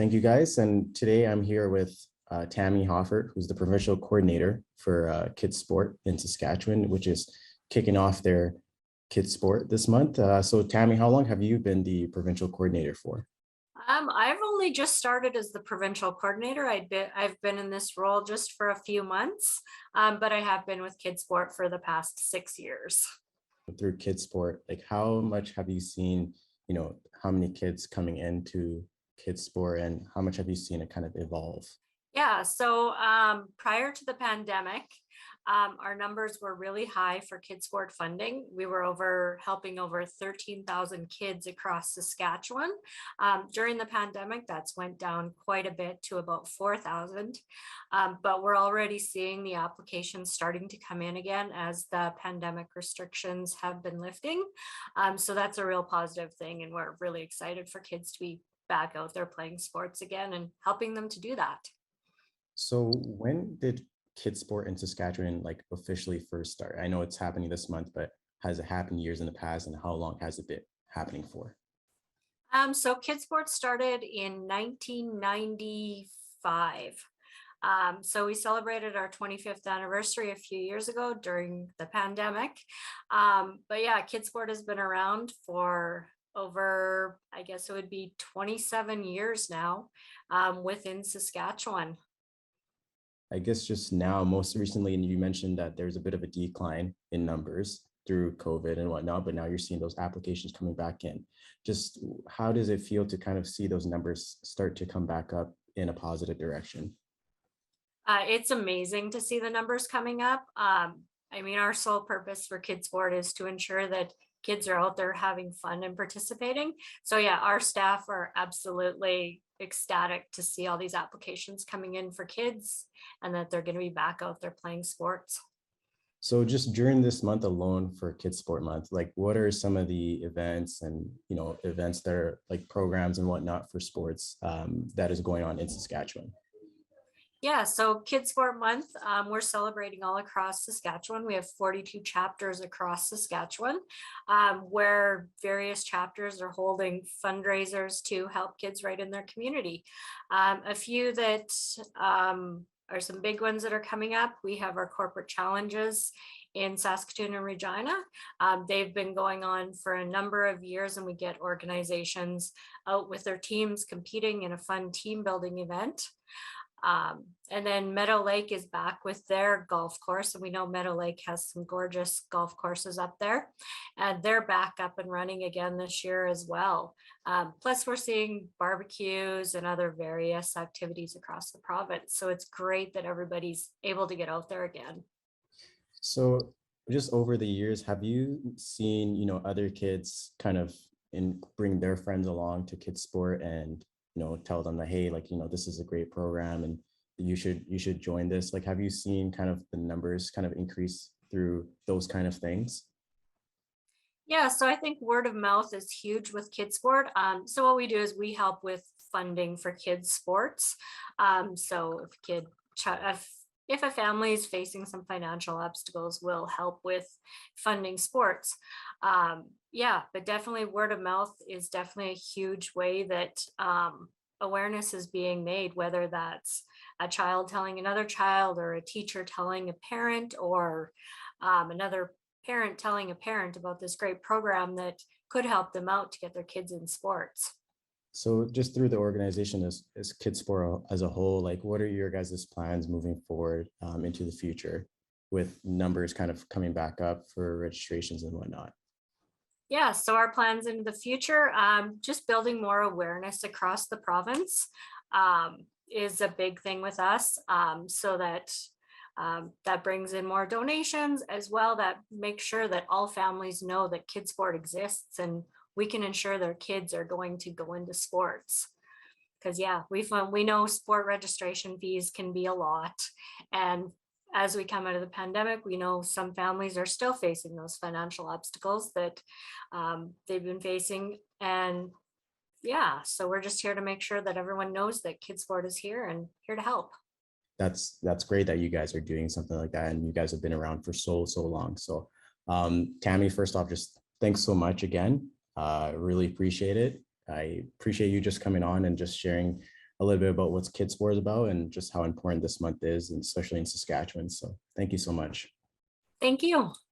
thank you guys. And today I'm here with Tammy Hoffart, who's the provincial coordinator for Kidsport in Saskatchewan, which is kicking off their Kidsport this month. So Tammy, how long have you been the provincial coordinator for? I've only just started as the provincial coordinator. I've been in this role just for a few months, but I have been with Kidsport for the past 6 years. Through Kidsport, like how much have you seen, how many kids coming into Kidsport and how much have you seen it kind of evolve? Yeah, so prior to the pandemic, our numbers were really high for Kidsport funding. We were helping over 13,000 kids across Saskatchewan. During the pandemic, that's went down quite a bit to about 4,000. But we're already seeing the applications starting to come in again as the pandemic restrictions have been lifting. So that's a real positive thing, and we're really excited for kids to be back out there playing sports again and helping them to do that. So when did Kidsport in Saskatchewan like officially first start? I know it's happening this month, but has it happened years in the past, and how long has it been happening for? So Kidsport started in 1995. So we celebrated our 25th anniversary a few years ago during the pandemic. But yeah, Kidsport has been around for over, I guess it would be 27 years now, within Saskatchewan. I guess just now, most recently, and you mentioned that there's a bit of a decline in numbers through COVID and whatnot, but now you're seeing those applications coming back in. Just how does it feel to kind of see those numbers start to come back up in a positive direction? It's amazing to see the numbers coming up. I mean, our sole purpose for Kidsport is to ensure that kids are out there having fun and participating. So yeah, our staff are absolutely ecstatic to see all these applications coming in for kids and that they're going to be back out there playing sports. So just during this month alone for Kids Sport Month, like what are some of the events and events that are like programs and whatnot for sports that is going on in Saskatchewan? Yeah, so Kidsport Month, we're celebrating all across Saskatchewan. We have 42 chapters across Saskatchewan, where various chapters are holding fundraisers to help kids right in their community. A few that are some big ones that are coming up. We have our corporate challenges in Saskatoon and Regina. They've been going on for a number of years, and we get organizations out with their teams competing in a fun team building event. And then Meadow Lake is back with their golf course. And we know Meadow Lake has some gorgeous golf courses up there. And they're back up and running again this year as well. Plus, we're seeing barbecues and other various activities across the province. So it's great that everybody's able to get out there again. So just over the years, have you seen, other kids kind of bring their friends along to Kids Sport and tell them that, hey, like, this is a great program and you should join this? Like, have you seen kind of the numbers kind of increase through those kind of things? Yeah, so I think word of mouth is huge with Kidsport. So what we do is we help with funding for kids sports. So if a family is facing some financial obstacles, we'll help with funding sports. Yeah, but definitely word of mouth is definitely a huge way that awareness is being made, whether that's a child telling another child or a teacher telling a parent or another parent telling a parent about this great program that could help them out to get their kids in sports. So just through the organization as Kids Sport as a whole, like what are your guys' plans moving forward into the future with numbers kind of coming back up for registrations and whatnot? Yeah, so our plans into the future, just building more awareness across the province is a big thing with us, so that that brings in more donations as well, that makes sure that all families know that Kidsport exists and we can ensure their kids are going to go into sports. Because yeah, we know sport registration fees can be a lot, and as we come out of the pandemic, we know some families are still facing those financial obstacles that they've been facing. And yeah, so we're just here to make sure that everyone knows that Kidsport is here and here to help. That's great that you guys are doing something like that, and you guys have been around for so long. So Tammy, first off, just thanks so much again. Really appreciate it. I appreciate you just coming on and just sharing a little bit about what's Kidsport is about and just how important this month is, and especially in Saskatchewan. So thank you so much. Thank you.